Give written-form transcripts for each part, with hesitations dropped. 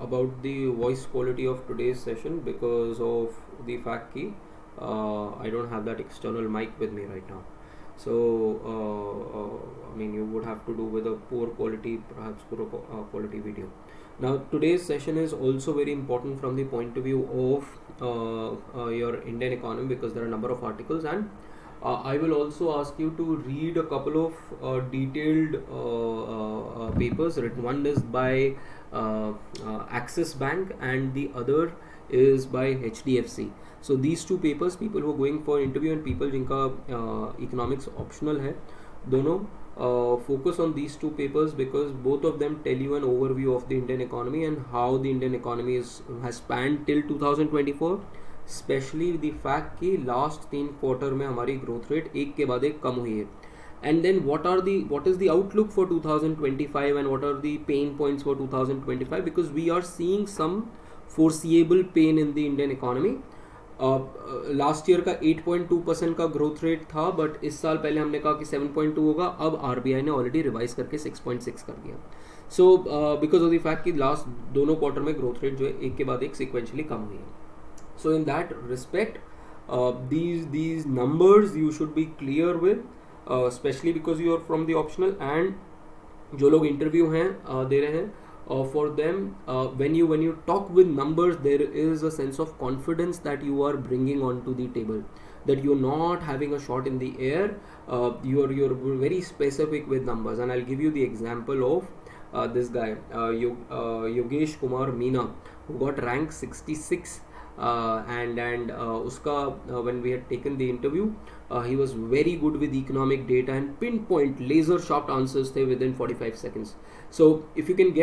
about the voice quality of today's session because of the fact that I don't have that external mic with me right now. So I mean, you would have to do with a poor quality, perhaps quality video. Now today's session is also very important from the point of view of your Indian economy, because there are a number of articles, and I will also ask you to read a couple of detailed papers written. One is by Axis Bank and the other is by HDFC. So these two papers, people who are going for interview and people जिनका economics optional है, दोनों focus on these two papers because both of them tell you an overview of the Indian economy and how the Indian economy has spanned till 2024. Specially the fact कि last 3 quarter में हमारी growth rate एक के बाद एक कम हुई है. And then what is the outlook for 2025 and what are the pain points for 2025, because we are seeing some foreseeable pain in the Indian economy. Last year का 8.2% का ग्रोथ रेट था, बट इस साल पहले हमने कहा कि 7.2 होगा, अब RBI ने ऑलरेडी रिवाइज करके 6.6 कर दिया. So because of the fact कि लास्ट दोनों क्वार्टर में ग्रोथ रेट जो है एक के बाद एक सिक्वेंशली कम हुई है. So in that respect, these numbers you should be clear with, especially because you are from the optional, and जो लोग interview हैं दे रहे हैं, for them when you talk with numbers, there is a sense of confidence that you are bringing onto the table, that you're not having a shot in the air. You're very specific with numbers, and I'll give you the example of this guy Yogesh Kumar Meena, who got rank 66. And uska when we had taken the interview, he was very good with economic data and pinpoint laser sharp answers the within 45 seconds. So if you can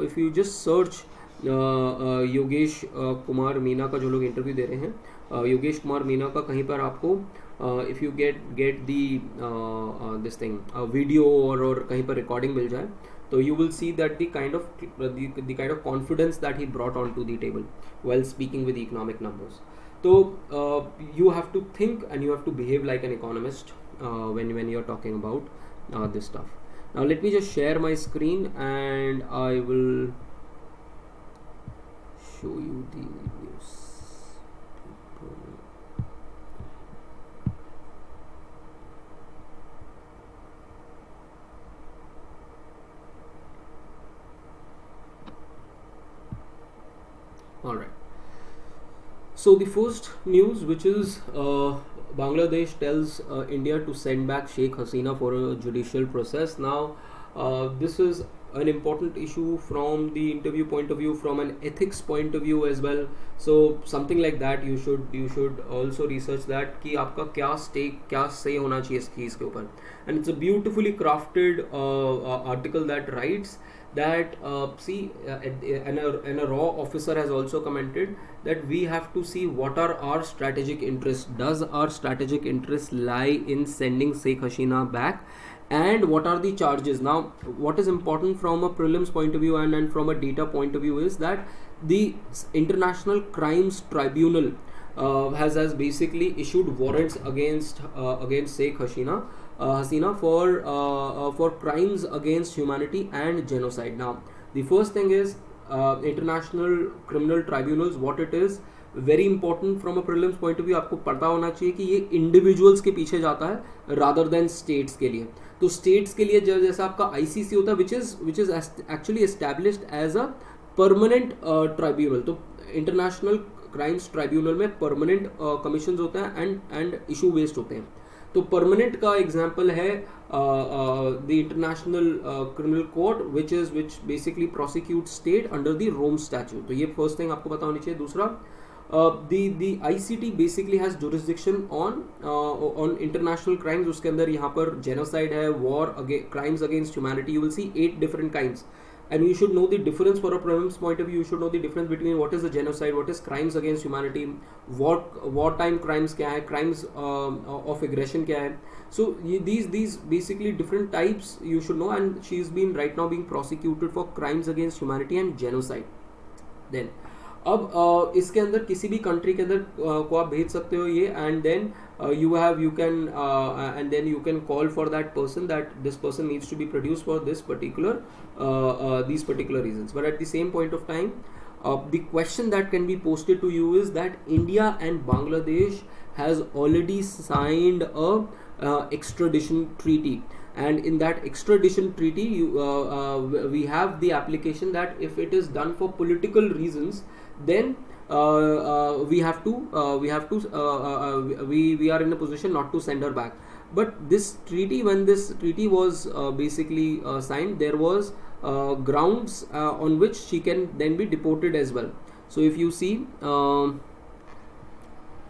if you just search Yogesh Kumar Meena का, जो लोग interview दे रहे हैं योगेश कुमार मीना का, कहीं पर आपको if you get the this thing video और कहीं पर recording मिल जाए, so you will see that the kind of confidence that he brought onto the table while speaking with economic numbers. So you have to think and you have to behave like an economist when you're talking about this stuff. Now let me just share my screen and I will show you the news. Alright, so the first news, which is Bangladesh tells India to send back Sheikh Hasina for a judicial process. Now this is an important issue from the interview point of view, from an ethics point of view as well. So something like that you should also research that कि आपका क्या stake, क्या say होना चाहिए इस चीज़ के ऊपर. And it's a beautifully crafted article that writes that and a raw officer has also commented that we have to see what are our strategic interests. Does our strategic interests lie in sending Sheikh Hasina back, and what are the charges? Now what is important from a prelims point of view and from a data point of view is that the International Crimes Tribunal has basically issued warrants against Sheikh Hasina for crimes against humanity and genocide. Now the first thing is International Criminal Tribunals, what it is, very important from a prelims point of view. आपको पता होना चाहिए कि ये individuals के पीछे जाता है rather than states के लिए. तो states के लिए जैसा आपका ICC होता है, which is actually established as a permanent tribunal. तो International Crimes Tribunal में permanent commissions होते हैं and issue based होते हैं. तो परमानेंट का एग्जाम्पल है the international criminal court which basically prosecute state under the Rome statute. तो ये फर्स्ट थिंग आपको पता होनी चाहिए. दूसरा, the ICT basically has jurisdiction on international crimes. उसके अंदर यहाँ पर जेनोसाइड है, war, crimes against humanity. You will see 8 different kinds. And you should know the difference for a prelims point of view. You should know the difference between what is the genocide, what is crimes against humanity, wartime crimes क्या है, crimes of aggression क्या है. So these basically different types you should know, and she is right now being prosecuted for crimes against humanity and genocide. Then इसके अंदर किसी भी country के अंदर को आप भेज सकते हो ये, and then you can call for that person, that this person needs to be produced for this particular these particular reasons. But at the same point of time, the question that can be posted to you is that India and Bangladesh has already signed a extradition treaty, and in that extradition treaty we have the application that if it is done for political reasons, then we are in a position not to send her back. But this treaty, when this treaty was basically signed, there was grounds on which she can then be deported as well. So if you see,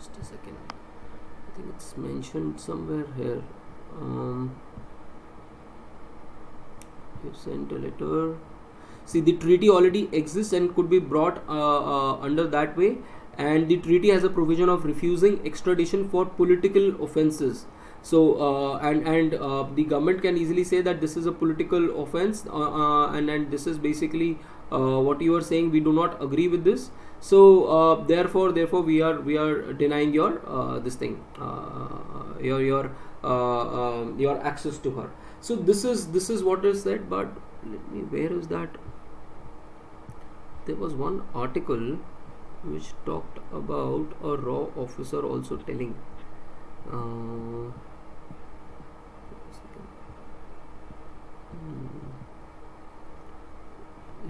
just a second, I think it's mentioned somewhere here. You sent a letter. See, the treaty already exists and could be brought under that way, and the treaty has a provision of refusing extradition for political offences. So and the government can easily say that this is a political offence, and this is basically what you are saying, we do not agree with this. So therefore we are denying your this thing, your access to her. So this is what is said. But let me, where is that? There was one article which talked about a raw officer also telling.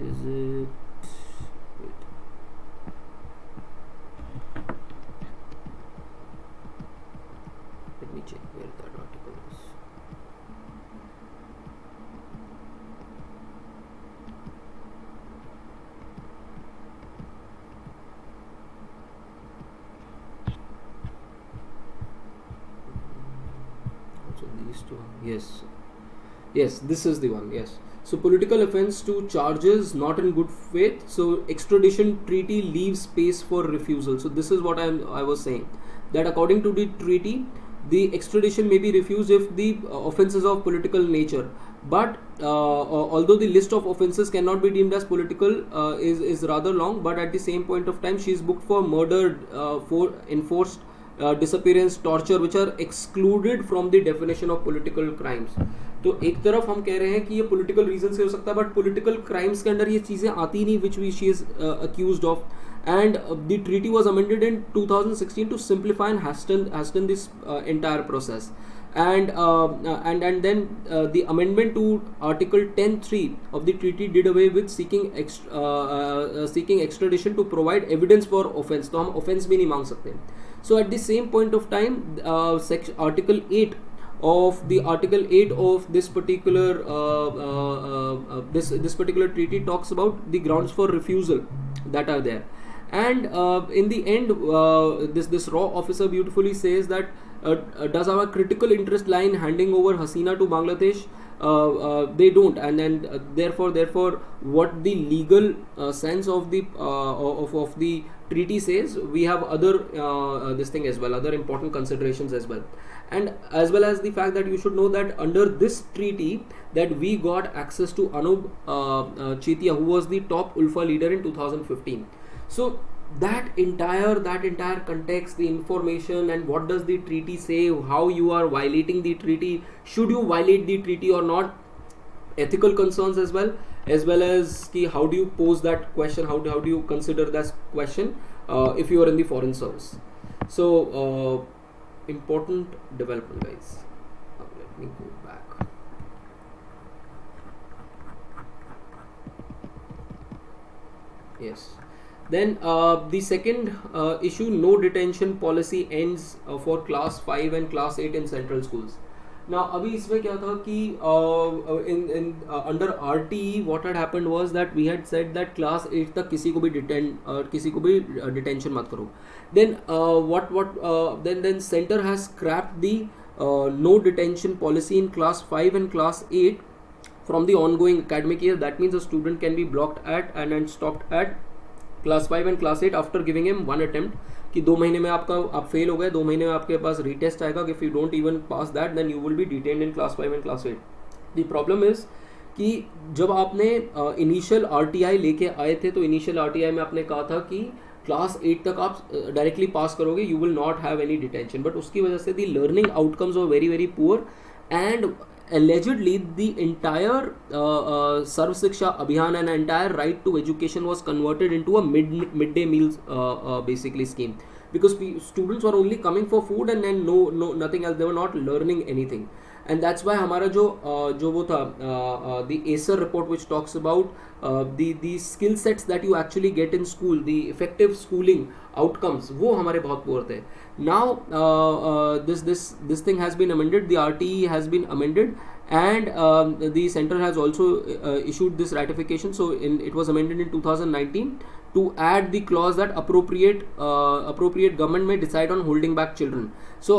Is it? Wait. Let me check where that article is. So these two, yes, this is the one. Yes. So political offence to charges not in good faith. So extradition treaty leaves space for refusal. So this is what I was saying, that according to the treaty, the extradition may be refused if the offences of political nature. But although the list of offences cannot be deemed as political, is rather long, but at the same point of time, she is booked for murder, for enforced disappearance, torture, which are excluded from the definition of political crimes. तो एक तरफ हम कह रहे हैं कि ये political reason से हो सकता है, बट पॉलिटिकल क्राइम्स के अंदर ये चीज़ें आती नहीं which she is accused of. And the treaty was amended in 2016 to simplify and hasten this entire process. And then the amendment to Article 10(3) of the treaty did away with seeking extradition to provide evidence for offence. तो हम offence भी नहीं मांग सकते. So at the same point of time, Article 8 of this particular this particular treaty talks about the grounds for refusal that are there. And in the end, this raw officer beautifully says that does our critical interest lie in handing over Hasina to Bangladesh? They don't. And then therefore what the legal sense of the of the treaty says, we have other this thing as well, other important considerations as well. And as well as the fact that you should know that under this treaty that we got access to Anub Chetia, who was the top Ulfa leader in 2015. So that entire context, the information, and what does the treaty say, how you are violating the treaty, should you violate the treaty or not, ethical concerns as well as ki how do you pose that question, how do you consider that question if you are in the foreign service. So important development, guys. Let me go back. Yes. Then the second issue, no detention policy ends for class 5 and class 8 in central schools. Now अभी इसमें क्या था कि in under RTE what had happened was that we had said that class 8 तक किसी को भी detention मत करो. Then then center has scrapped the no detention policy in class 5 and class 8 from the ongoing academic year. That means a student can be blocked at and then stopped at class 5 and class 8 after giving him 1 attempt, कि 2 महीने में आप fail हो गए, 2 महीने में आपके पास रीटेस्ट आएगा. If you don't even pass that then you will be detained in class 5 and class 8. The problem is कि जब आपने इनिशियल आरटीआई लेके आए थे, तो इनिशियल आरटीआई में आपने कहा था कि क्लास 8 तक आप डायरेक्टली पास करोगे, you will not have any detention, but उसकी वजह से दी learning outcomes were very very poor, and allegedly the entire सर्व शिक्षा अभियान and entire right to education was converted into a midday meals basically scheme, because students were only coming for food and then no nothing else, they were not learning anything. And that's why हमारा जो वो था the Acer report which talks about the skill sets that you actually get in school, the effective schooling outcomes, वो हमारे बहुत poor थे. Now this thing has been amended, the RTE has been amended, and the center has also issued this ratification. So it was amended in 2019 to add the clause that appropriate government may decide on holding back children. So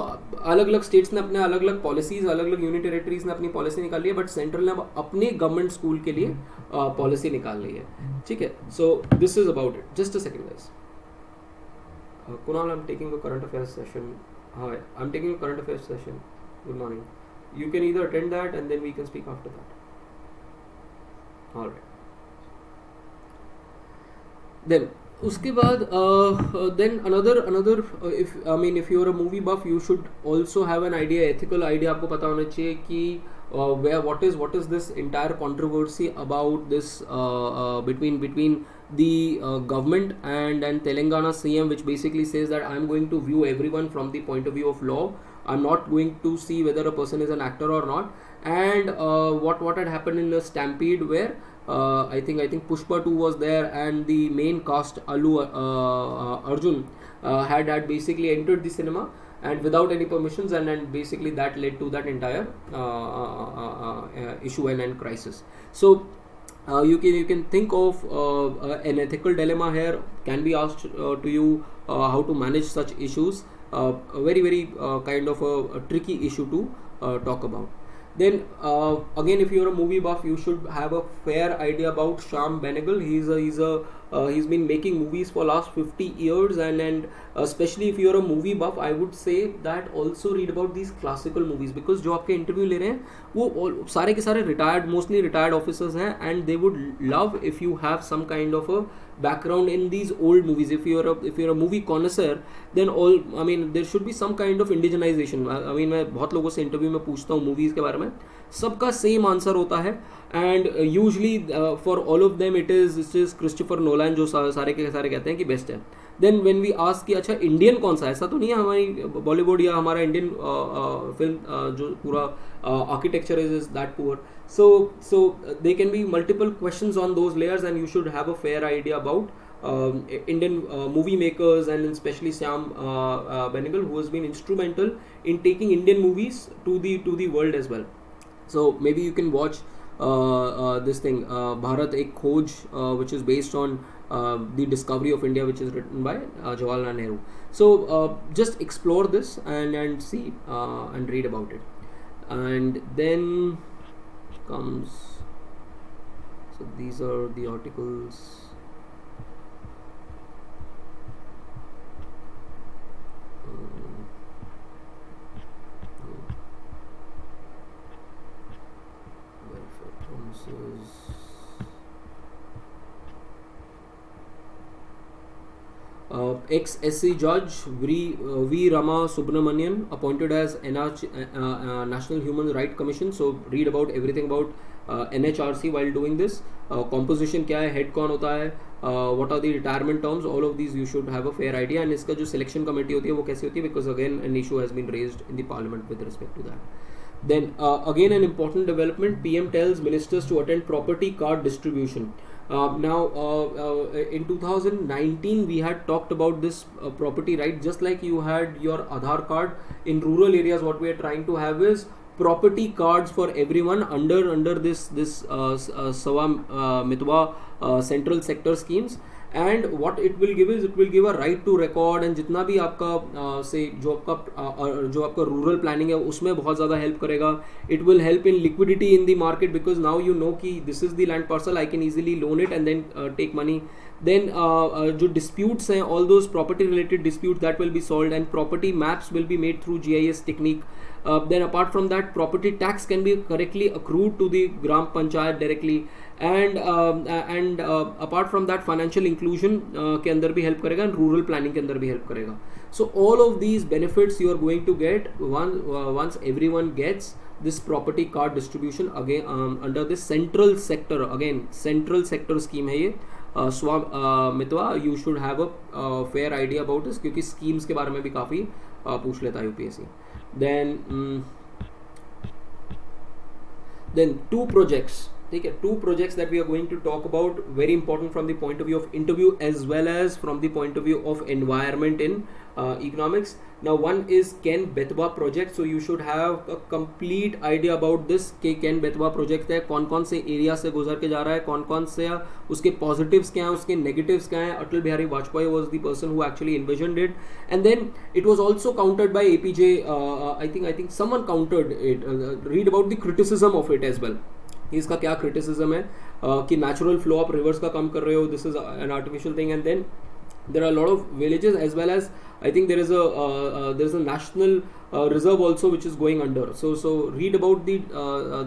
अलग अलग states ने अपने अलग अलग policies, अलग अलग union territories ने अपनी पॉलिसी निकाली है, बट सेंट्रल ने अब अपने गवर्नमेंट स्कूल के लिए पॉलिसी निकाल ली है. ठीक है, so this is about it. Just a second guys. Kunal, I'm taking a current affairs session. Hi, I'm taking a current affairs session. Good morning. You can either attend that and then we can speak after that. All right. Then उसके बाद then another if you're a movie buff, you should also have an idea, ethical idea आपको पता होना चाहिए कि what is this entire controversy about this between the government and Telangana CM, which basically says that I'm going to view everyone from the point of view of law. I'm not going to see whether a person is an actor or not. And what had happened in the Stampede, where I think Pushpa 2 was there, and the main cast Allu Arjun had basically entered the cinema and without any permissions, and basically that led to that entire issue and crisis. So you can think of an ethical dilemma here can be asked to you, how to manage such issues. Very very kind of a tricky issue to talk about. Then again, if you're a movie buff, you should have a fair idea about Shyam Benegal. He's been making movies for last 50 years, and especially if you're a movie buff, I would say that also read about these classical movies, because जो आपके interview ले रहे हैं वो सारे के सारे retired, mostly retired officers हैं, and they would love if you have some kind of a background in these old movies. If you're a movie connoisseur, then there should be some kind of indigenization. मैं बहुत लोगों से interview में पूछता हूँ movies के बारे में, सबका सेम आंसर होता है, and usually for all of them it is Christopher Nolan, जो सारे के सारे कहते हैं कि बेस्ट है. देन व्हेन वी आस्क कि अच्छा इंडियन कौन सा है, ऐसा तो नहीं है हमारी बॉलीवुड या हमारा इंडियन फिल्म जो पूरा architecture is that poor. So there can be multiple questions on those layers, and you should have a fair idea about Indian movie makers, and especially Shyam Benegal, who has been instrumental in taking Indian movies to the world as well. So maybe you can watch this thing, Bharat Ek Khoj, which is based on the discovery of India, which is written by Jawaharlal Nehru. So just explore this and see and read about it. And then comes, so these are the articles. Welfare promises. Ex-SC judge V. Rama Subramanian appointed as National Human Rights Commission. So read about everything about NHRC while doing this. Composition क्या है, head कौन होता है, what are the retirement terms, all of these you should have a fair idea. And इसका जो selection committee होती है वो कैसी होती है, because again an issue has been raised in the parliament with respect to that. Then again an important development, PM tells ministers to attend property card distribution. Now in 2019 we had talked about this property right, just like you had your Aadhaar card in rural areas. What we are trying to have is property cards for everyone under this Sawa Mitwa central sector schemes. And what it will give is, it will give a right to record, and जितना भी आपका से जो आपका rural planning है उसमें बहुत ज़्यादा हेल्प करेगा. It will help in liquidity in the market, because now you know कि this is the land parcel, I can easily loan it and then take money. Then जो disputes हैं, all those property related disputes that will be solved, and property maps will be made through GIS technique. Then apart from that, property tax can be correctly accrued to the gram panchayat directly, and apart from that, financial inclusion के अंदर भी help करेगा, and rural planning के अंदर भी help करेगा. So all of these benefits you are going to get once everyone gets this property card distribution again under this central sector. Again, central sector scheme है ये. मितवा, you should have a fair idea about this, क्योंकि schemes के बारे में भी काफ़ी पूछ लेता है UPSC. Then two projects, ठीक है, two projects that we are going to talk about, very important from the point of view of interview as well as from the point of view of environment in economics. Now one is Ken Betwa project, so you should have a complete idea about this कि Ken Betwa project है, कौन कौन से area से गुजर के जा रहा है, कौन कौन से उसके positives क्या हैं, उसके negatives क्या हैं. Atal Bihari Vajpayee was the person who actually envisioned it, and then it was also countered by APJ. I think someone countered it. Read about the criticism of it as well. इसका क्या criticism है कि natural flow of rivers का कम कर रहे हो, this is an artificial thing, and then there are a lot of villages as well as I think there is a national reserve also which is going under. So read about the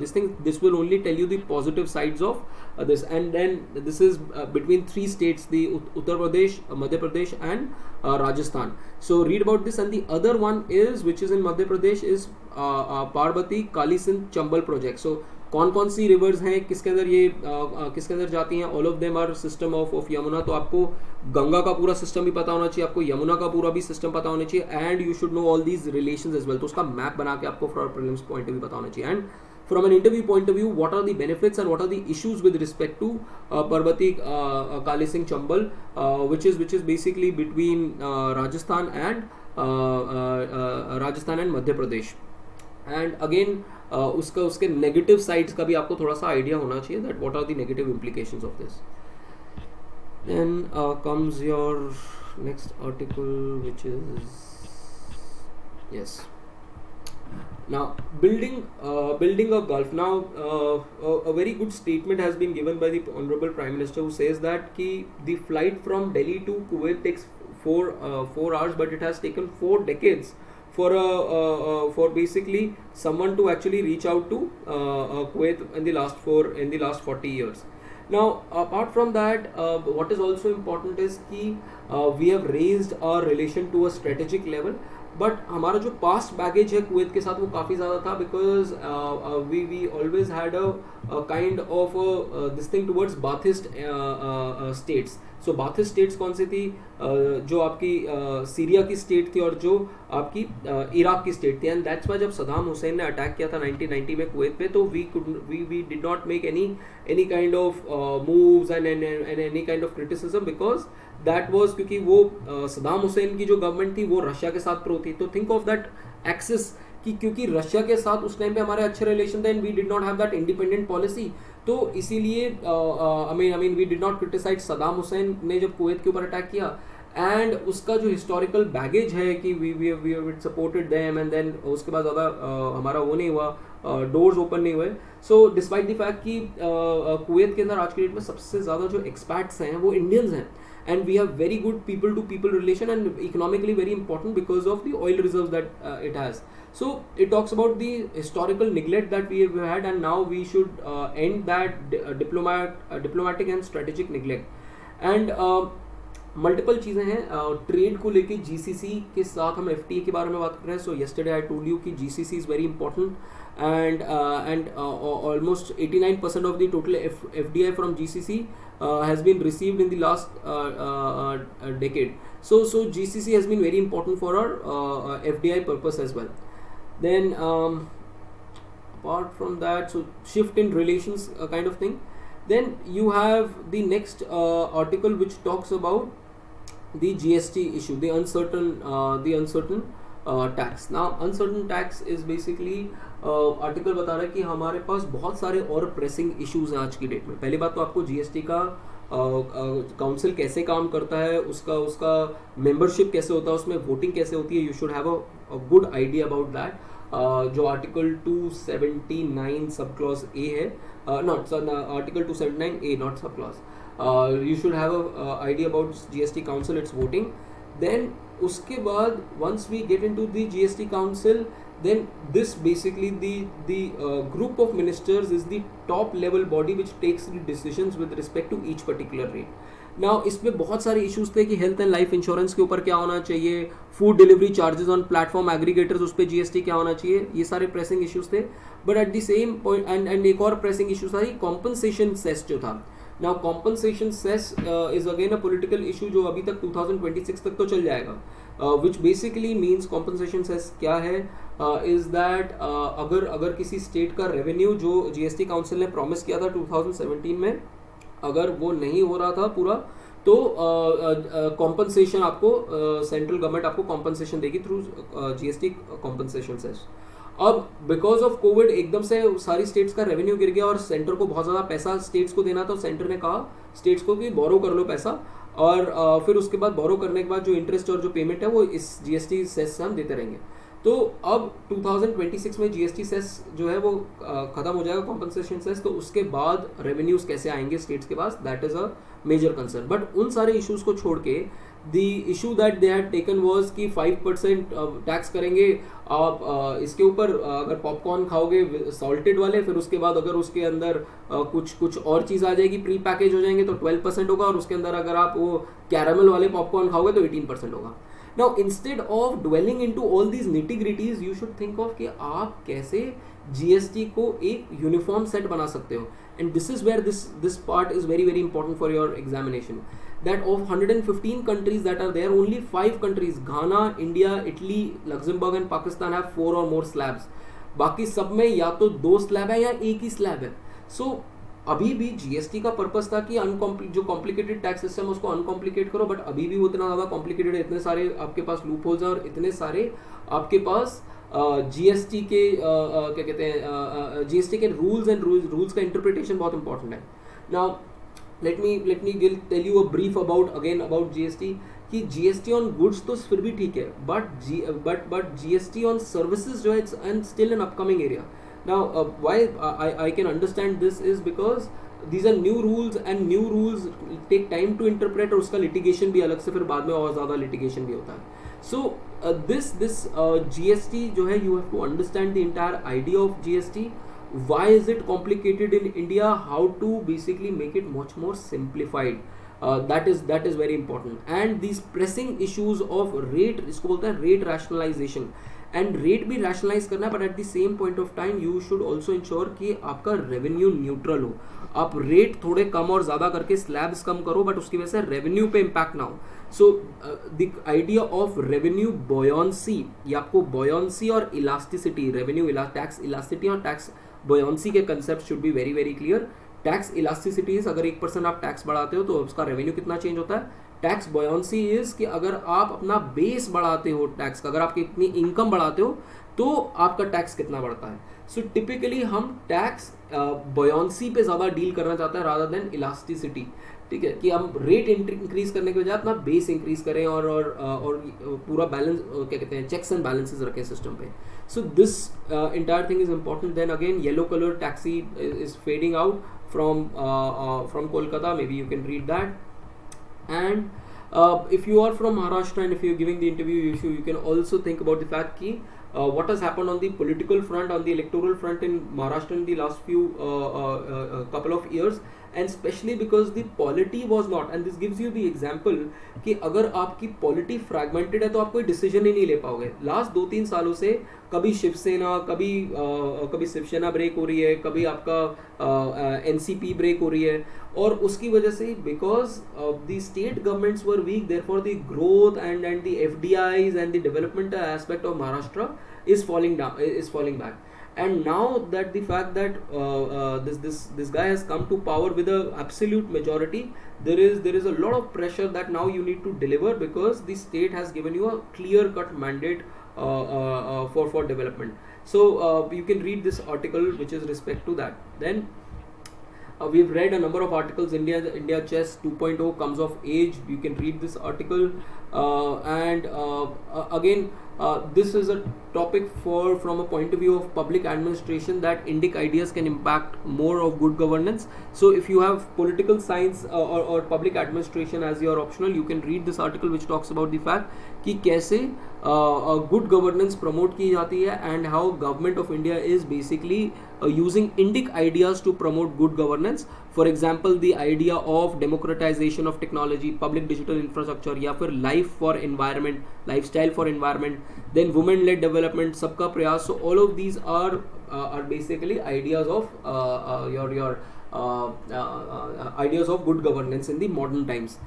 this thing. This will only tell you the positive sides of this, and then this is between three states, the Uttar Pradesh, Madhya Pradesh, and Rajasthan. So read about this, and the other one is which is in Madhya Pradesh is Parbati Kali Sindh Chambal project. So कौन कौन सी reverse हैं, किसके अंदर ये किसके अंदर जाती हैं, all of them are system of Yamuna. तो आपको गंगा का पूरा सिस्टम भी पता होना चाहिए, आपको यमुना का पूरा भी सिस्टम पता होना चाहिए, and you should know all these relations as well. तो उसका मैप बना के आपको for prelims point of view पता होना चाहिए. And from an interview point of view, what are the benefits and what are the issues with respect to Parbati Kali Singh Chambal, which is basically between Rajasthan and Madhya Pradesh. And again उसके negative sides का भी आपको थोड़ा सा idea होना चाहिए, that what are the negative implications of this. Then comes your next article, which is now building a Gulf. Now a very good statement has been given by the Honorable Prime Minister, who says that the flight from Delhi to Kuwait takes 4 hours, but it has taken 4 decades for basically someone to actually reach out to Kuwait in the last 40 years. Now apart from that, what is also important is we have raised our relation to a strategic level, but हमारा जो past baggage है Kuwait के साथ वो काफ़ी ज़्यादा था, because we always had a kind of this thing towards Baathist states. So Baathist states कौन सी थी, जो आपकी सीरिया की स्टेट थी और जो आपकी इराक की स्टेट थी. एंड दैट्स वाई जब सदाम हुसैन ने अटैक किया था 1990 में कुवैत पे, तो we did not make any kind of moves and any kind of criticism, because that was क्योंकि वो सदाम हुसैन की जो गवर्नमेंट थी वो रशिया के साथ प्रो थी. तो थिंक ऑफ दैट एक्सिस कि क्योंकि रशिया के साथ उस टाइम पे हमारे अच्छे रिलेशन थे and we did not have that independent policy, तो इसीलिए I mean we did not criticise Saddam Hussein ने जब कुवैत के ऊपर अटैक किया. एंड उसका जो हिस्टोरिकल बैगेज है कि we supported them and then उसके बाद ज़्यादा हमारा वो नहीं हुआ, डोर्स ओपन नहीं हुए. सो डिस्पाइट द फैक्ट कि कुवैत के अंदर आज के डेट में सबसे ज़्यादा जो एक्सपैट्स हैं वो इंडियंस हैं, and we have very good people to people relation and economically very important because of the oil reserves that it has. So it talks about the historical neglect that we have had, and now we should end that diplomatic and strategic neglect. And multiple चीज़ें हैं trade को लेके. GCC के साथ हम FTA के बारे में बात कर रहे हैं. So yesterday I told you कि GCC is very important, and almost 89% of the total FDI from GCC has been received in the last decade. So GCC has been very important for our FDI purpose as well. Then apart from that, so shift in relations kind of thing. Then you have the next article which talks about the GST issue, the uncertain tax. Now uncertain tax is basically article बता रहा है कि हमारे पास बहुत सारे और pressing issues हैं आज की डेट में. पहली बात तो आपको जीएसटी का काउंसिल कैसे काम करता है, उसका मेंबरशिप कैसे होता है, उसमें वोटिंग कैसे होती है. You should have a good idea about that. जो आर्टिकल 279 सब क्लॉज ए है, not article 279 A, not sub clause. You should have a idea about GST Council, its voting. Then उसके बाद once we get into the GST Council, then this basically the group of ministers is the top level body which takes the decisions with respect to each particular rate. Now इसमें बहुत सारे issues थे कि health and life insurance के ऊपर क्या होना चाहिए, food delivery charges on platform aggregators उस पर जीएसटी क्या होना चाहिए, ये सारे प्रेसिंग इश्यूज थे. But at the same point and एक और प्रेसिंग इशू था कॉम्पनसेशन सेस जो था. Now compensation cess is again a political issue जो अभी तक 2026 तक तो चल जाएगा. Which basically means compensation cess क्या है, इज दैट अगर किसी स्टेट का रेवेन्यू जो जीएसटी काउंसिल ने प्रॉमिस किया था 2017 में अगर वो नहीं हो रहा था पूरा, तो कॉम्पनसेशन आपको सेंट्रल गवर्नमेंट आपको कॉम्पनसेशन देगी थ्रू जीएसटी कॉम्पनसेशन सेस. अब बिकॉज ऑफ कोविड एकदम से सारी स्टेट्स का रेवेन्यू गिर गया और सेंटर को बहुत ज़्यादा पैसा स्टेट्स को देना था. तो सेंटर ने कहा स्टेट्स को कि बोरो कर लो पैसा, और फिर उसके बाद बोरो करने के बाद जो इंटरेस्ट और जो पेमेंट है वो इस जीएसटी सेस से हम देते रहेंगे. तो अब 2026 में जीएसटी सेस जो है वो खत्म हो जाएगा, कॉम्पनसेशन सेस. तो उसके बाद रेवेन्यूज कैसे आएंगे स्टेट्स के पास, that is a major concern. But उन सारे इश्यूज को छोड़ के the issue that they had taken was कि 5% टैक्स करेंगे आप इसके ऊपर अगर पॉपकॉर्न खाओगे सॉल्टेड वाले, फिर उसके बाद अगर उसके अंदर कुछ और चीज़ आ जाएगी प्री पैकेज हो जाएंगे तो 12% होगा, और उसके अंदर अगर आप वो कैरामल वाले पॉपकॉर्न खाओगे तो 18% होगा. Now instead of dwelling into all these nitty-gritties, you should think of कि आप कैसे GST को एक यूनिफॉर्म सेट बना सकते हो. And this is where this part is very very important for your examination. That of 115 countries that are there, only 5 countries, Ghana, India, Italy, Luxembourg and Pakistan have 4 or more slabs. बाकी सब में या तो 2 slab है या एक ही slab है. So अभी भी जीएसटी का पर्पस था कि जो कॉम्प्लिकेटेड टैक्स सिस्टम उसको अनकॉम्प्लिकेट करो, बट अभी भी वो इतना ज़्यादा कॉम्प्लिकेटेड है, इतने सारे आपके पास लूप होल्स हैं और इतने सारे आपके पास जीएसटी के क्या कहते हैं जीएसटी के रूल्स का इंटरप्रिटेशन बहुत इंपॉर्टेंट है. Now let me tell you a brief about GST कि जीएसटी ऑन गुड्स तो फिर भी ठीक है, बट जीएसटी ऑन सर्विसेज जो है it's still an upcoming area. Now, why I can understand this is because these are new rules and new rules take time to interpret, और उसका litigation भी अलग से फिर बाद में और ज़्यादा litigation भी होता है. So this GST जो है, you have to understand the entire idea of GST. Why is it complicated in India? How to basically make it much more simplified. That is very important. And these pressing issues of rate, इसको बोलते हैं rate rationalization. And rate भी rationalise करना है, but at the same point of time you should also ensure कि आपका revenue neutral हो. आप रेट थोड़े कम और ज़्यादा करके स्लैब्स कम करो, बट उसकी वजह से रेवेन्यू पे इम्पैक्ट ना हो. So the idea of revenue buoyancy, ये आपको बॉयंसी और इलास्टिसिटी, रेवेन्यू टैक्स इलास्टिसिटी और टैक्स बॉयंसी के concept should be very very clear. Tax elasticity अगर 1% आप टैक्स बढ़ाते हो तो उसका रेवेन्यू कितना चेंज होता है. टैक्स बॉयंसी इज कि अगर आप अपना बेस बढ़ाते हो टैक्स का, अगर आपकी इतनी इनकम बढ़ाते हो तो आपका टैक्स कितना बढ़ता है. सो टिपिकली हम टैक्स बॉयंसी पे ज़्यादा डील करना चाहते हैं रादर देन इलास्टिसिटी. ठीक है, कि हम रेट इंक्रीज करने के बजाय अपना बेस इंक्रीज करें और पूरा बैलेंस क्या कहते हैं चेक्स एंड बैलेंसेस रखें सिस्टम पे. So this entire thing is important. Then again yellow colour taxi is fading out from Kolkata, maybe you can read that. And if you are from Maharashtra and if you're giving the interview, you can also think about the fact that what has happened on the political front, on the electoral front in Maharashtra in the last few couple of years, and especially because the polity was not, and this gives you the example कि अगर आपकी polity fragmented है तो आप कोई decision ही नहीं ले पाओगे. लास्ट 2-3 सालों से कभी शिवसेना, कभी शिवसेना ब्रेक हो रही है, कभी आपका एनसीपी ब्रेक हो रही है, और उसकी वजह से because the state governments were weak, therefore the growth and the FDIs and the development aspect of Maharashtra is falling back. And now that the fact that this guy has come to power with a absolute majority, there is a lot of pressure that now you need to deliver because the state has given you a clear cut mandate for development. So you can read this article which is respect to that. Then we've read a number of articles. India Chess 2.0 comes of age. You can read this article. And again this is a topic for from a point of view of public administration, that Indic ideas can impact more of good governance. So if you have political science or public administration as your optional, you can read this article which talks about the fact कि कैसे good governance promote की जाती है, and how government of India is basically using Indic ideas to promote good governance. For example, the idea of democratization of technology, public digital infrastructure, या फिर life for environment, lifestyle for environment, then women led development, सबका प्रयास. So all of these are basically ideas of your ideas of good governance in the modern times.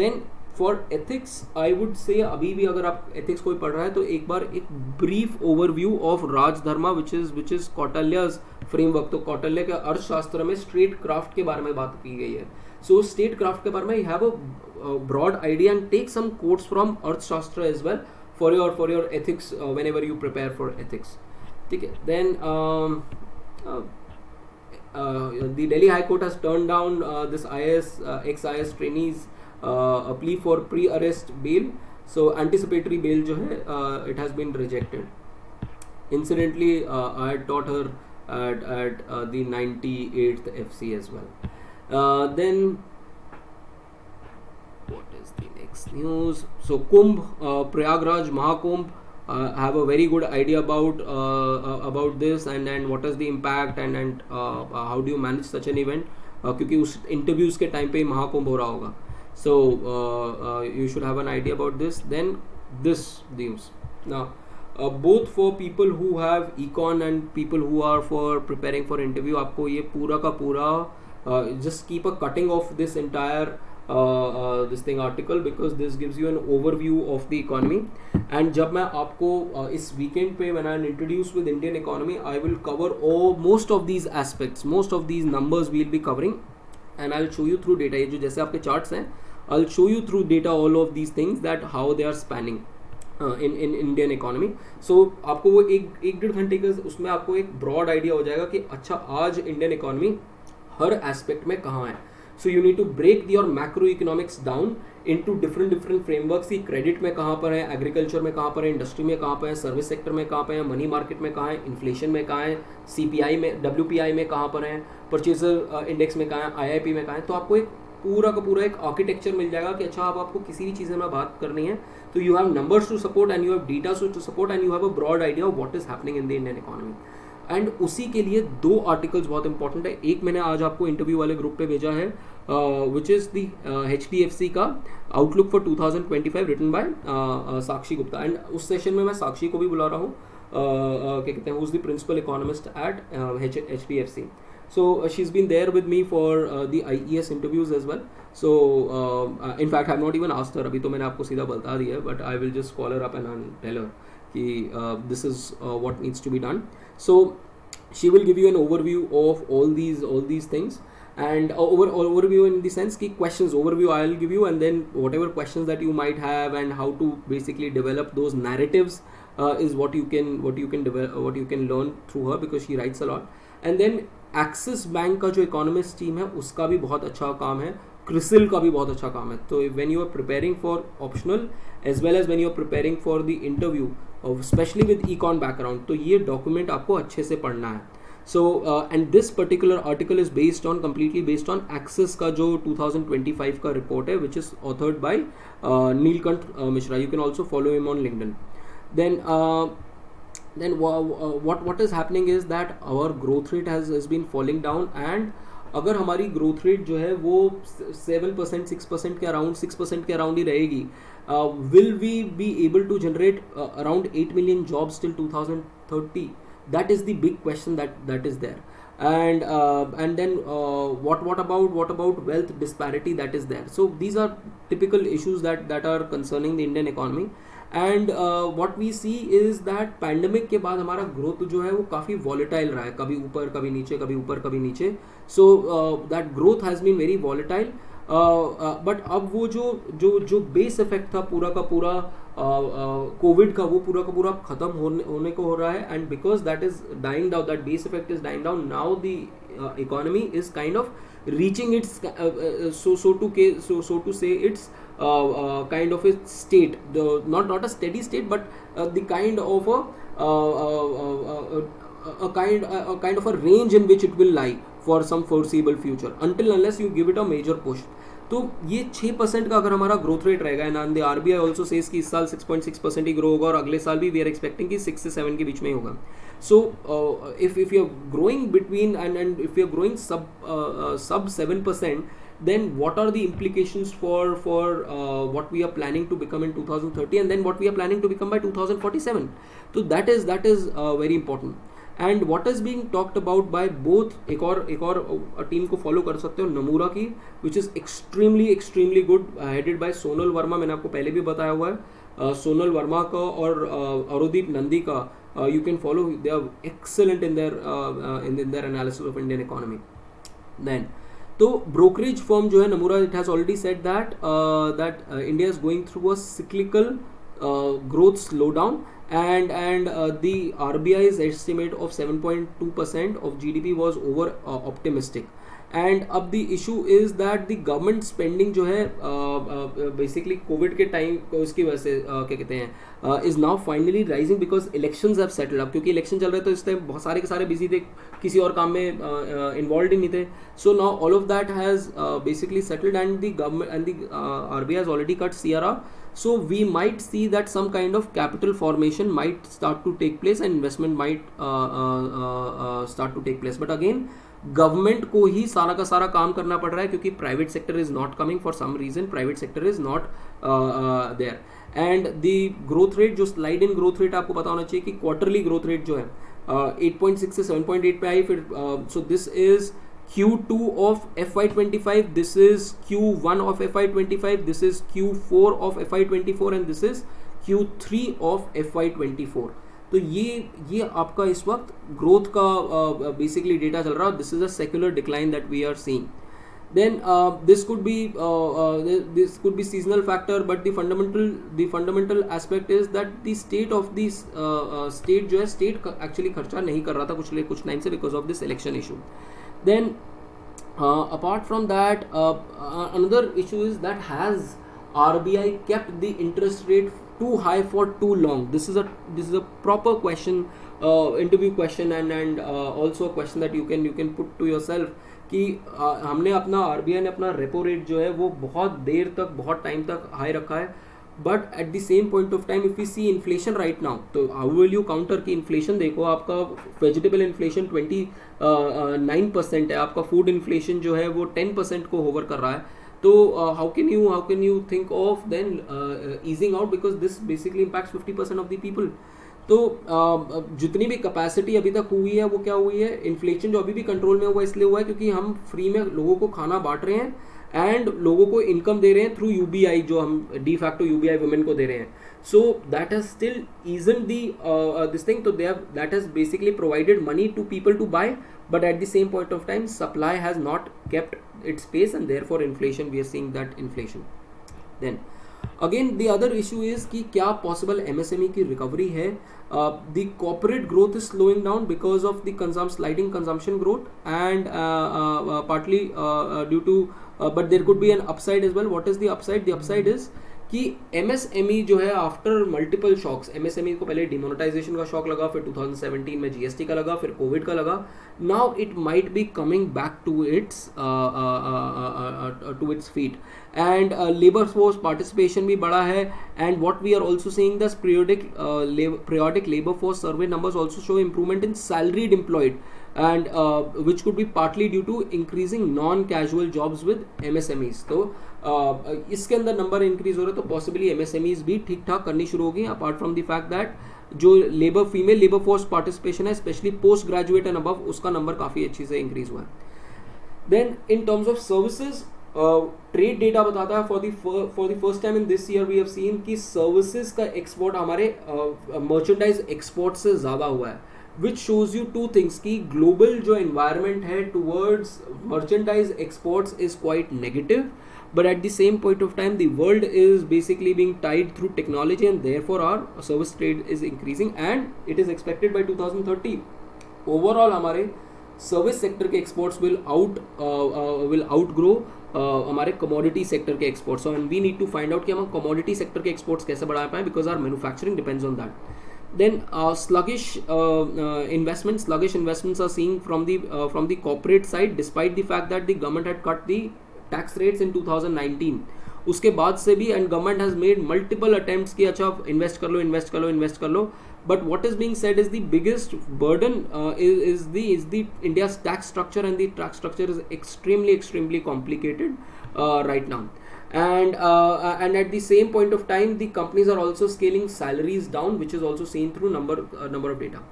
Then for ethics I would say, अभी भी अगर आप ethics कोई पढ़ रहा है तो एक बार एक brief overview of Rajdharma which is Kautilya's framework. तो कौटिल्य के अर्थशास्त्र में स्टेट क्राफ्ट के बारे में बात की गई है. सो स्टेट क्राफ्ट के बारे में you have a broad idea and take some quotes from Arthashastra as well for your ethics whenever you prepare for ethics. ठीक है. Then the Delhi High Court has turned down this ex-IS trainees a plea for pre-arrest bail. So anticipatory bail जो है it has been rejected. Incidentally, I had taught her at the 98th FC as well. Then what is the next news? So Kumbh, Prayagraj Mahakumbh, have a very good idea about this and what is the impact and how do you manage such an event, क्योंकि उस interviews के time पे महाकुंभ हो रहा होगा. So you should have an idea about this. Then this news now, both for people who have econ and people who are for preparing for interview, आपको ये पूरा का पूरा just keep a cutting of this entire this thing article, because this gives you an overview of the economy. And जब मैं आपको इस weekend पे when I introduce with Indian economy, I will cover most of these aspects, most of these numbers we'll be covering, and I'll show you through data. ये जो जैसे आपके charts हैं, I'll show you through data all of these things, that how they are spanning in Indian economy. So आपको वो एक डेढ़ घंटे के उसमें आपको एक broad idea हो जाएगा कि अच्छा आज Indian economy हर aspect में कहाँ है. So you need to break your macroeconomics down into different frameworks. की credit में कहाँ पर है, agriculture में कहाँ पर है, industry में कहाँ पर है, service sector में कहाँ पर है, money market में कहाँ है, inflation में कहाँ है, CPI में, WPI में कहाँ पर है, purchaser index में कहाँ है, IIP में कहाँ है. तो आपको एक पूरा का पूरा एक आर्किटेक्चर मिल जाएगा कि अच्छा अब आपको किसी भी चीज़ में बात करनी है तो you have numbers to support and you have data to support and you have a broad idea of what is happening in the Indian economy. And उसी के लिए दो आर्टिकल्स बहुत इंपॉर्टेंट है. एक मैंने आज आपको इंटरव्यू वाले ग्रुप पे भेजा है विच इज़ दी HDFC का outlook for 2025 written by Sakshi Gupta. And उस सेशन में मैं साक्षी को भी बुला रहा हूँ, क्या कहते हैं, who is the principal economist at HDFC. So she's been there with me for the IES interviews as well. So in fact I have not even asked her, अभी तो मैंने आपको सीधा बता दिया है, but I will just call her up and tell her कि this is what needs to be done. So she will give you an overview of all these things, and overview in the sense कि questions overview I'll give you, and then whatever questions that you might have and how to basically develop those narratives is what you can develop, what you can learn through her, because she writes a lot. And then axis bank का जो economist team है उसका भी बहुत अच्छा काम है, क्रिसिल का भी बहुत अच्छा काम है. तो when you are preparing for optional as well as when you are preparing for the interview specially with econ background, तो ये डॉक्यूमेंट आपको अच्छे से पढ़ना है. So and this particular article is completely based on Axis का जो 2025 का रिपोर्ट है, which is authored by Neelkanth Mishra. You can also follow him on LinkedIn. Then what is happening is that our growth rate has been falling down, and अगर हमारी growth rate जो है वो 7% 6% के अराउंड 6% के अराउंड ही रहेगी, will we be able to generate around 8 million jobs till 2030? That is the big question that is there. And then what about wealth disparity that is there. So these are typical issues that are concerning the Indian economy. And what we see is that pandemic के बाद हमारा growth जो है वो काफ़ी volatile रहा है, कभी ऊपर कभी नीचे, कभी ऊपर कभी नीचे. So that growth has been very volatile. But अब वो जो बेस इफेक्ट था पूरा का पूरा कोविड का, वो पूरा का पूरा ख़त्म होने को हो रहा है. And because that is dying down, that base effect is dying down, now the economy is kind of reaching its so to say its kind of a state, the not a steady state, but the kind of a kind of a range in which it will lie for some foreseeable future until unless you give it a major push. तो ये 6% का अगर हमारा growth rate रहेगा, and the RBI also says कि इस साल 6.6% ही grow होगा और अगले साल भी वी आर एक्सपेक्टिंग कि 6 से 7 के बीच में ही होगा. So if you are growing between and if you are growing sub 7%, then what are the implications for what we are planning to become in 2030 and then what we are planning to become by 2047. So that is very important. And what is being talked about by both, एक और team को follow कर सकते हो नमूरा की, which is extremely good, headed by Sonal Verma. मैंने आपको पहले भी बताया हुआ है सोनल वर्मा का और अरुदीप नंदी का you can follow, they are excellent in their analysis of Indian economy. Then तो ब्रोकरेज फर्म जो है Nomura, it has already said that India is going through a cyclical growth slowdown, and the RBI's estimate of 7.2% of GDP was over optimistic. And अब the issue is that the government spending जो है basically Covid के time उसकी वजह से क्या कहते हैं is now finally rising because elections have settled. अब क्योंकि इलेक्शन चल रहे तो इस टाइम बहुत सारे के सारे बिजी थे, किसी और काम में इन्वॉल्व ही नहीं थे. So now all of that has basically settled, and the government and the RBI has already cut CRR. So we might see that some kind of capital formation might start to take place and investment might start to take place. But again, government को ही सारा का सारा काम करना पड़ रहा है क्योंकि private sector is not coming for some reason, private sector is not there. And the growth rate, जो स्लाइड इन ग्रोथ रेट आपको पता होना चाहिए कि क्वार्टरली ग्रोथ रेट जो है 8.6 से 7.8 पे आई. फिर so this is Q2 of FY25, this is Q1 of FY25, this is Q4 of FY24 and this is Q3 of FY24. तो ये आपका इस वक्त ग्रोथ का बेसिकली डेटा चल रहा है. This is a secular decline that we are seeing. Then this could be seasonal factor, but the fundamental aspect is that the state of this state जो है state actually खर्चा नहीं कर रहा था कुछ टाइम से because of this election issue. Then apart from that, another issue is that has RBI kept the interest rate too high for too long? This is a proper question, interview question, and also a question that you can put to yourself कि हमने अपना RBI ने अपना repo rate जो है वो बहुत देर तक बहुत टाइम तक हाई रखा है, but at the same point of time if you see inflation right now, तो हाउ विल यू काउंटर कि इन्फ्लेशन देखो आपका वेजिटेबल इन्फ्लेशन 29% है, आपका फूड इन्फ्लेशन जो है वो 10% को होवर कर रहा है. तो how can you think of then easing out, because this basically impacts 50% of the people. तो जितनी भी कैपेसिटी अभी तक हुई है वो क्या हुई है, इन्फ्लेशन जो अभी भी कंट्रोल में हुआ इसलिए हुआ है क्योंकि हम फ्री में लोगों को खाना बांट रहे हैं एंड लोगों को इनकम दे रहे हैं थ्रू यूबीआई, जो हम डी फैक्टो यूबीआई वुमेन को दे रहे हैं. So that has still eased this thing. तो that has basically provided money to people to buy, but at the same point of time supply has not kept its pace and therefore inflation, we are seeing that inflation. Then again the other issue is कि क्या possible MSME की recovery है. The corporate growth is slowing down because of the sliding consumption growth and partly due to, but there could be an upside as well. What is the upside? The upside is कि MSME जो है after multiple shocks, MSME को पहले demonetisation का shock लगा, फिर 2017 में GST का लगा, फिर कोविड का लगा. Now it might be coming back to its feet and labour force participation भी बढ़ा है. And what we are also seeing the periodic labor force survey numbers also show improvement in salaried employed, and which could be partly due to increasing non-casual jobs with MSMEs. तो इसके अंदर number increase हो रहे तो possibly MSMEs भी ठीक ठाक करनी शुरू होगी. Apart from the fact that जो फीमेल लेबर फोर्स पार्टिसिपेशन है specially post graduate and above, उसका नंबर काफ़ी अच्छी से इंक्रीज हुआ है. Then in terms of services, trade data बताता है for the first time in this year we have seen कि सर्विसेज का एक्सपोर्ट हमारे मर्चेंडाइज एक्सपोर्ट से ज़्यादा हुआ है, which shows you two things कि global जो environment है towards merchandise exports is quite negative, but at the same point of time the world is basically being tied through technology and therefore our service trade is increasing and it is expected by 2030 overall हमारे service sector के exports will outgrow हमारे commodity sector के exports, and we need to find out कि हम commodity sector के exports कैसे बढ़ा पाएं, because our manufacturing depends on that. Then sluggish investments are seen from the corporate side, despite the fact that the government had cut the tax rates in 2019. उसके बाद से भी, and government has made multiple attempts कि अच्छा invest कर लो, but what is being said is the biggest burden is the India's tax structure, and the tax structure is extremely complicated right now. And at the same point of time, the companies are also scaling salaries down, which is also seen through number of data.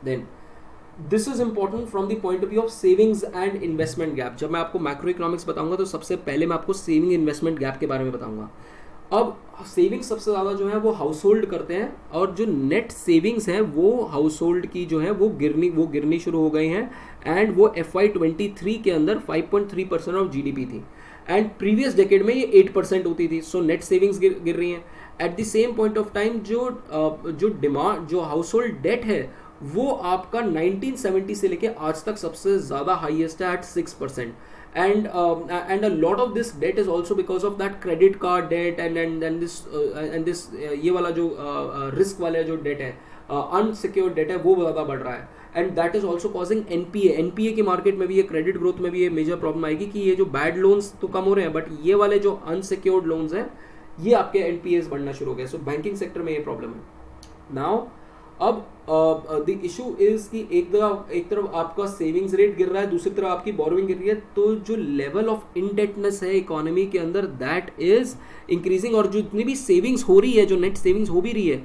Then this is important from the point of view of savings and investment gap. जब मैं आपको macro economics बताऊंगा तो सबसे पहले मैं आपको saving investment gap के बारे में बताऊंगा. अब सेविंग्स सबसे ज़्यादा जो है वो हाउस होल्ड करते हैं, और जो नेट सेविंग्स हैं वो हाउस होल्ड की जो है वो गिरनी शुरू हो गई हैं, एंड वो FY23 के अंदर 5.3% ऑफ GDP थी, एंड प्रीवियस डेकेड में ये 8% होती थी. सो नेट सेविंग्स गिर रही हैं. Eight the same point of time जो हाउस होल्ड डेट है वो आपका 1970 से लेके आज तक सबसे ज़्यादा हाईएस्ट है eight 6%. and a lot of this debt is also because of that credit card debt and this ये वाला जो risk वाला जो debt है, unsecured debt है, वो ज़्यादा बढ़ रहा है, and that is also causing NPA की मार्केट में भी, ये क्रेडिट ग्रोथ में भी ये मेजर प्रॉब्लम आएगी कि ये जो बैड लोन्स तो कम हो रहे हैं, बट ये वाले जो अनसिक्योर्ड लोन्स हैं ये आपके NPAs बढ़ना शुरू हो गए. सो बैंकिंग सेक्टर में ये प्रॉब्लम है. नाउ अब द इशू इज कि एक तरफ आपका सेविंग्स रेट गिर रहा है, दूसरी तरफ आपकी बोरोइंग गिर रही है, तो जो लेवल ऑफ इनडेटनेस है इकोनॉमी के अंदर दैट इज इंक्रीजिंग, और जो जितनी भी सेविंग्स हो रही है, जो नेट सेविंग्स हो भी रही है,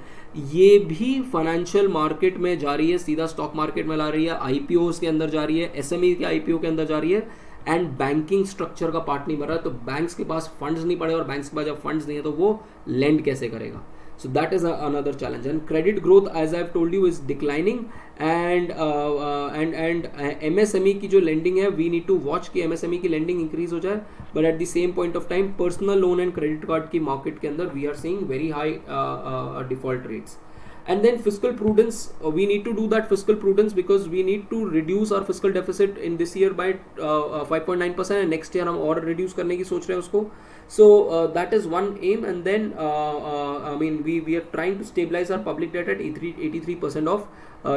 ये भी फाइनेंशियल मार्केट में जा रही है, सीधा स्टॉक मार्केट में ला रही है, IPOs के अंदर जा रही है, SME के IPO के अंदर जा रही है, एंड बैंकिंग स्ट्रक्चर का पार्ट नहीं भर रहा है. तो बैंक्स के पास फंड्स नहीं पड़े, और बैंक्स के पास जब फंड्स नहीं है तो वो लेंड कैसे करेगा. So that is another challenge, and credit growth, as I've told you, is declining, and MSME की जो lending है, we need to watch कि MSME की lending increase हो जाए, but at the same point of time, personal loan and credit card की market के अंदर we are seeing very high default rates. And then fiscal prudence, we need to do that fiscal prudence because we need to reduce our fiscal deficit in this year by 5.9%, and next year हम और reduce करने की सोच रहे हैं उसको. So that is one aim, and then I mean we are trying to stabilize our public debt at 83% of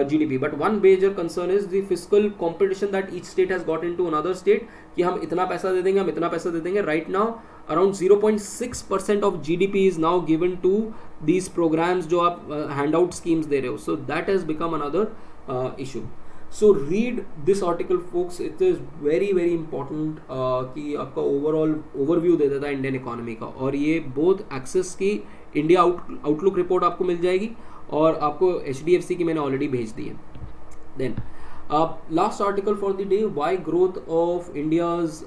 GDP. But one major concern is the fiscal competition that each state has got into another state, कि हम इतना पैसा दे देंगे. Right now around 0.6% of GDP is now given to these programs जो आप handout schemes दे रहे हो. So that has become another issue. So read this article folks, it is very important कि आपका overall overview दे देता है इंडियन इकोनॉमी का, और ये बोथ एक्सेस की इंडिया आउटलुक रिपोर्ट आपको मिल जाएगी, और आपको HDFC की मैंने ऑलरेडी भेज दी है. Then last article for the day, why growth of India's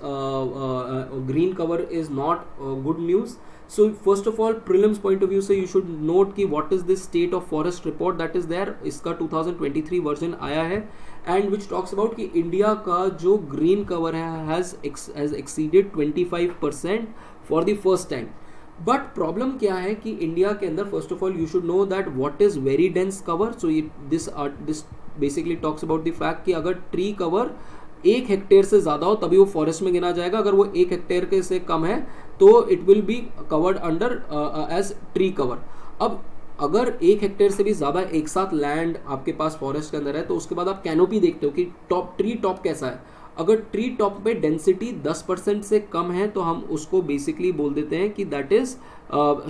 green cover is not good news. So first of all, prelims point of view से you should note कि what is this state of forest report that is there, इसका 2023 version आया है, and which talks about कि India का जो green cover है has exceeded 25% for the first time. But problem क्या है कि इंडिया के अंदर first of all you should know that what is very dense cover. So this basically talks about the fact कि अगर ट्री कवर 1 हेक्टेयर से ज़्यादा हो तभी वो फॉरेस्ट में गिना जाएगा, अगर वो 1 हेक्टेयर के से कम है तो it will be covered under as tree cover. अब अगर 1 हेक्टेयर से भी ज़्यादा एक साथ लैंड आपके पास फॉरेस्ट के अंदर है तो उसके बाद आप कैनोपी देखते हो कि ट्री टॉप कैसा है. अगर ट्री टॉप पे डेंसिटी 10% से कम है तो हम उसको बेसिकली बोल देते हैं कि दैट इज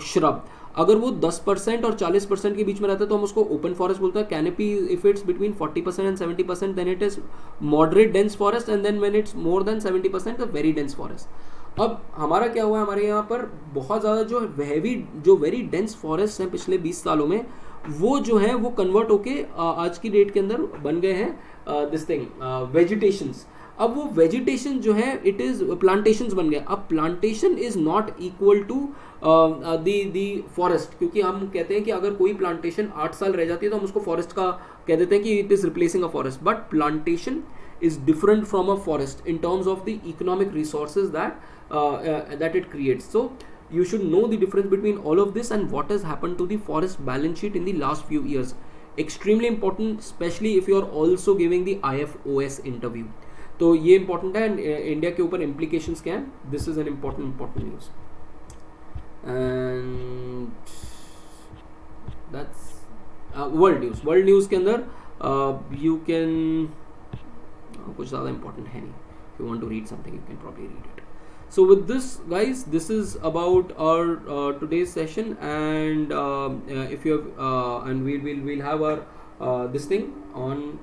श्रब. अगर वो 10% और 40% के बीच में रहता है तो हम उसको ओपन फॉरेस्ट बोलते हैं. Canopy if it's between 40% and 70% then it is moderate dense forest, and then when it's more than 70% the very dense forest. अब हमारा क्या हुआ है, हमारे यहाँ पर बहुत ज़्यादा जो वेरी डेंस फॉरेस्ट हैं पिछले 20 सालों में, वो जो है वो कन्वर्ट होके आज की डेट के अंदर बन गए हैं दिस थिंग वेजिटेशंस. अब वो वेजिटेशन जो है इट इज प्लांटेशंस बन गए. अब plantation is not equal to the forest, क्योंकि हम कहते हैं कि अगर कोई प्लांटेशन 8 साल रह जाती है तो हम उसको फॉरेस्ट का कह देते हैं कि it is replacing a forest. But plantation is different from a forest in terms of the economic resources that it creates. So you should know the difference between all of this and what has happened to the forest balance sheet in the last few years. extremely important, especially if you are also giving the IFOS interview. तो ये important है, and India के ऊपर implications क्या हैं, this is an important news. And that's world news के अंदर you can कुछ ज़्यादा important है नहीं. If you want to read something, you can probably read it. So with this, guys, this is about our today's session, and if you have and we'll have our this thing on